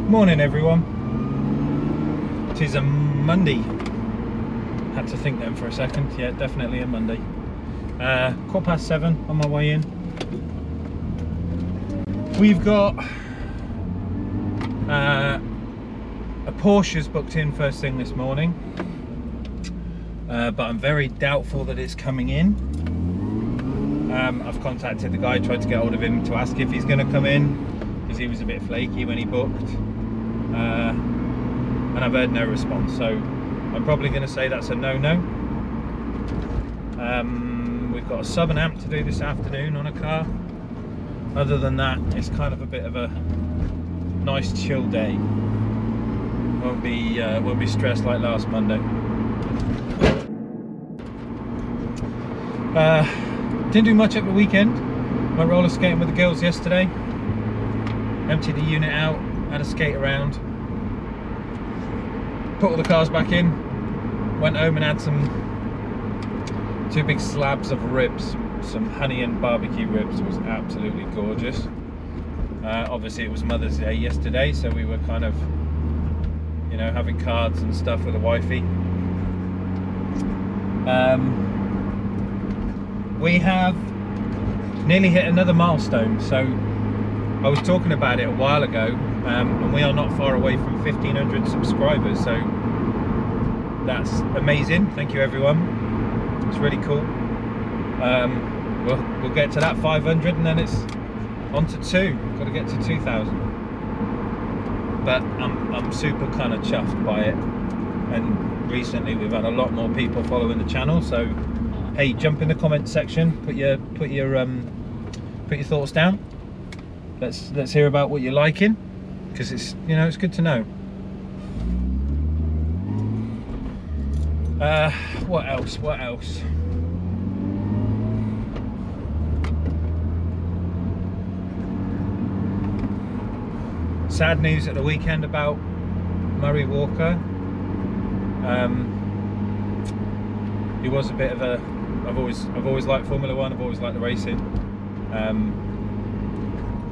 Morning everyone. It is a Monday. Had to think then for a second. Yeah, definitely a Monday. 7:15 on my way in. We've got a Porsche's booked in first thing this morning, but I'm very doubtful that it's coming in. I've contacted the guy, tried to get hold of him to ask if he's going to come in, because he was a bit flaky when he booked, and I've heard no response, so I'm probably going to say that's a no-no. We've got a sub and amp to do this afternoon on a car. Other than that, it's kind of a bit of a nice chill day. Won't be stressed like last Monday. Didn't do much at the weekend. Went roller skating with the girls yesterday. Emptied the unit out, had a skate around. Put all the cars back in. Went home and had two big slabs of ribs. Some honey and barbecue ribs. It was absolutely gorgeous. Obviously it was Mother's Day yesterday, so we were kind of, you know, having cards and stuff with the wifey. We have nearly hit another milestone. So I was talking about it a while ago, and we are not far away from 1,500 subscribers, so that's amazing. Thank you everyone, it's really cool. We'll get to that 500 and then it's on to 2. Got to get to 2,000. But I'm super kind of chuffed by it, and recently we've had a lot more people following the channel, so hey, jump in the comment section, put your thoughts down. Let's hear about what you're liking, because it's, you know, it's good to know. What else? Sad news at the weekend about Murray Walker. He was a bit of a, I've always liked Formula One, I've always liked the racing.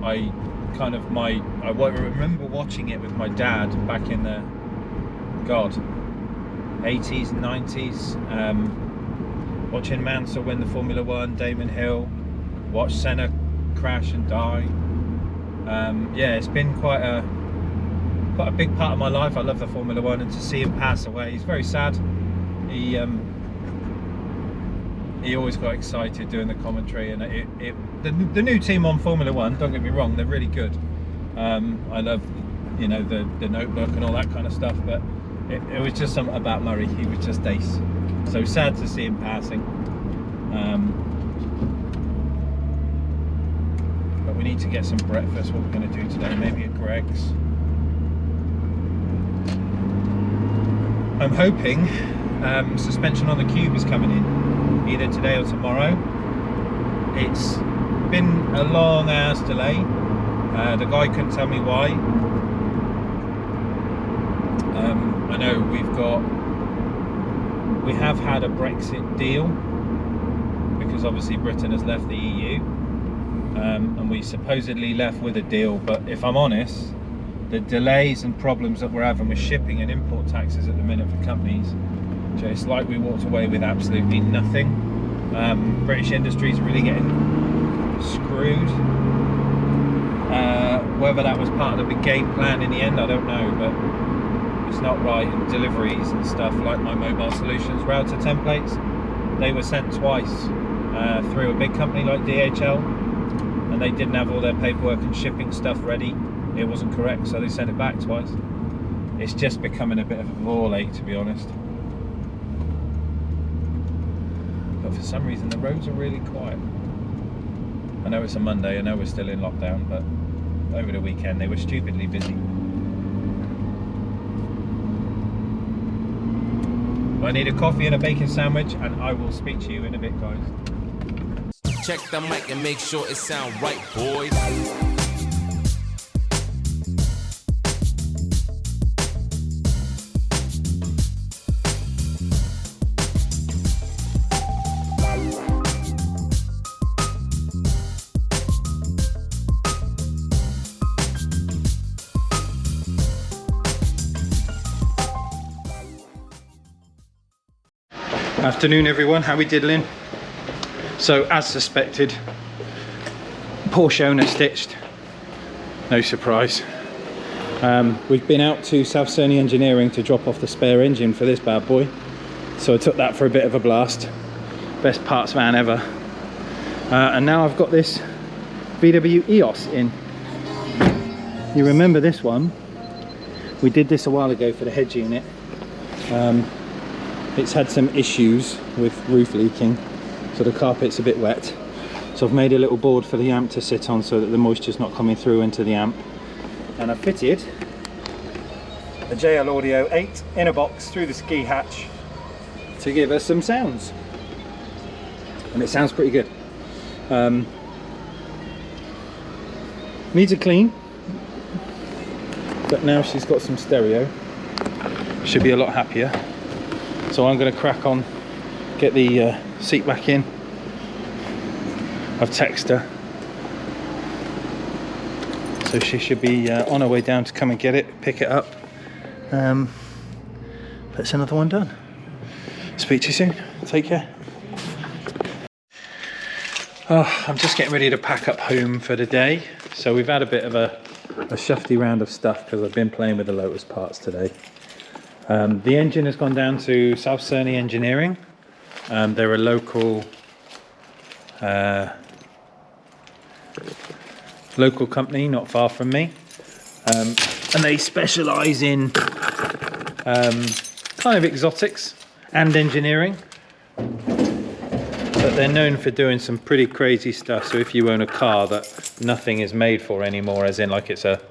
I remember watching it with my dad back in the 80s and 90s, watching Mansell win the Formula One, Damon Hill, watch Senna crash and die. Yeah, it's been quite a big part of my life. I love the Formula One, and to see him pass away, he's very sad. He always got excited doing the commentary, and the new team on Formula One, don't get me wrong, they're really good. I love, you know, the notebook and all that kind of stuff, but it was just something about Murray. He was just ace. So sad to see him passing. But we need to get some breakfast. What we're going to do today, maybe at Greg's. I'm hoping suspension on the cube is coming in either today or tomorrow. It's been a long ass delay. The guy couldn't tell me why. I know we have had a Brexit deal, because obviously Britain has left the EU, and we supposedly left with a deal, but if I'm honest, the delays and problems that we're having with shipping and import taxes at the minute for companies, it's like we walked away with absolutely nothing. British industries are really getting screwed. Whether that was part of the big game plan in the end, I don't know, but it's not right. And deliveries and stuff like my mobile solutions router templates, they were sent twice through a big company like DHL, and they didn't have all their paperwork and shipping stuff ready. It wasn't correct, so they sent it back twice. It's just becoming a bit of a ball ache, to be honest. But for some reason the roads are really quiet. I know it's a Monday, I know we're still in lockdown, but over the weekend they were stupidly busy. I need a coffee and a bacon sandwich, and I will speak to you in a bit, guys. Check the mic and make sure it sound right, boys. Afternoon everyone, how we diddling? So as suspected, Porsche owner stitched, no surprise. We've been out to South Cerney Engineering to drop off the spare engine for this bad boy, so I took that for a bit of a blast. Best parts van ever. And now I've got this VW EOS in. You remember this one? We did this a while ago for the head unit. It's had some issues with roof leaking, so the carpet's a bit wet. So I've made a little board for the amp to sit on so that the moisture's not coming through into the amp. And I fitted a JL Audio 8 in a box through the ski hatch to give us some sounds. And it sounds pretty good. Needs a clean, but now she's got some stereo, should be a lot happier. So I'm going to crack on, get the seat back in. I've texted her, so she should be on her way down to come and get it, pick it up. That's another one done. Speak to you soon, take care. Oh, I'm just getting ready to pack up home for the day. So we've had a bit of a shufty round of stuff because I've been playing with the Lotus parts today. The engine has gone down to South Cerney Engineering. They're a local company not far from me, and they specialise in kind of exotics and engineering, but they're known for doing some pretty crazy stuff. So if you own a car that nothing is made for anymore, as in like it's a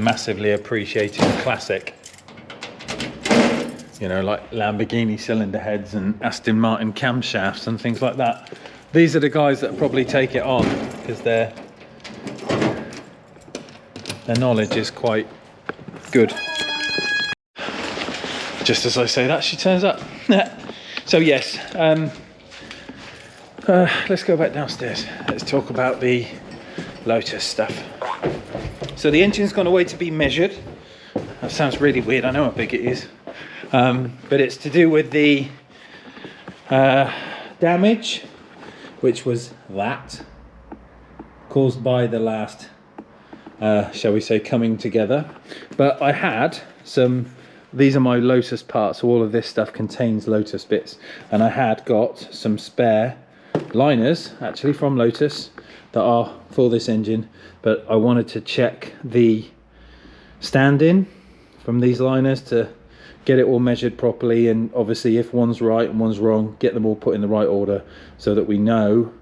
massively appreciated classic, you know, like Lamborghini cylinder heads and Aston Martin camshafts and things like that, these are the guys that probably take it on, because their knowledge is quite good. Just as I say that, she turns up. So yes, let's go back downstairs. Let's talk about the Lotus stuff. So the engine's gone away to be measured. That sounds really weird, I know how big it is. But it's to do with the damage, which was that caused by the last, shall we say, coming together. But I had some, these are my Lotus parts, so all of this stuff contains Lotus bits, and I had got some spare liners actually from Lotus that are for this engine, but I wanted to check the stand-in from these liners to get it all measured properly, and obviously if one's right and one's wrong, get them all put in the right order so that we know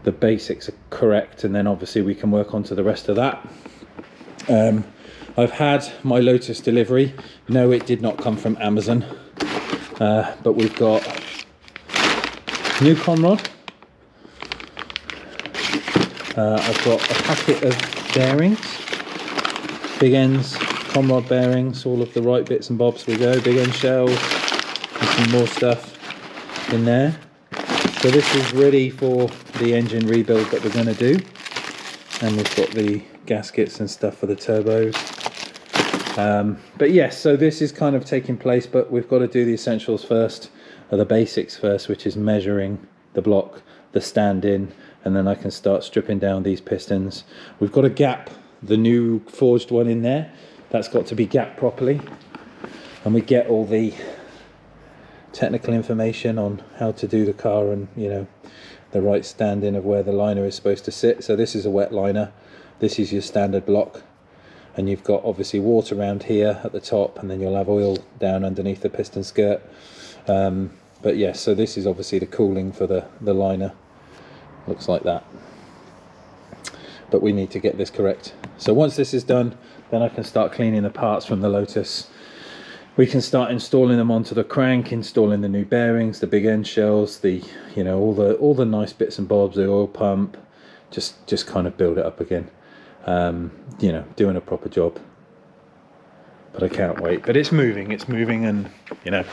the basics are correct, and then obviously we can work on to the rest of that. I've had my Lotus delivery. No, it did not come from Amazon, but we've got new conrod. I've got a packet of bearings, big ends, conrod bearings, all of the right bits and bobs we go, big end shells, and some more stuff in there. So this is ready for the engine rebuild that we're going to do, and we've got the gaskets and stuff for the turbos. But yes, so this is kind of taking place, but we've got to do the essentials first, or the basics first, which is measuring the block, the stand-in, and then I can start stripping down these pistons. We've got a gap, the new forged one in there, that's got to be gapped properly, and we get all the technical information on how to do the car, and you know, the right stand-in of where the liner is supposed to sit. So this is a wet liner, this is your standard block, and you've got obviously water around here at the top, and then you'll have oil down underneath the piston skirt. But yes, so this is obviously the cooling for the liner, looks like that, but we need to get this correct. So once this is done, then I can start cleaning the parts from the Lotus. We can start installing them onto the crank, installing the new bearings, the big end shells, the, you know, all the nice bits and bobs, the oil pump, just kind of build it up again. You know, doing a proper job. But I can't wait. But it's moving, and you know,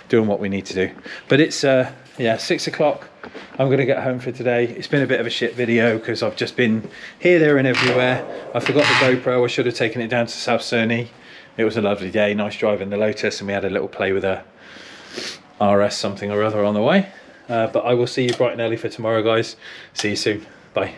doing what we need to do. But it's yeah, 6 o'clock. I'm going to get home for today. It's been a bit of a shit video because I've just been here, there and everywhere. I forgot the GoPro. I should have taken it down to South Cerney. It was a lovely day, nice driving the Lotus, and we had a little play with her. RS something or other on the way. But I will see you bright and early for tomorrow, guys. See you soon. Bye.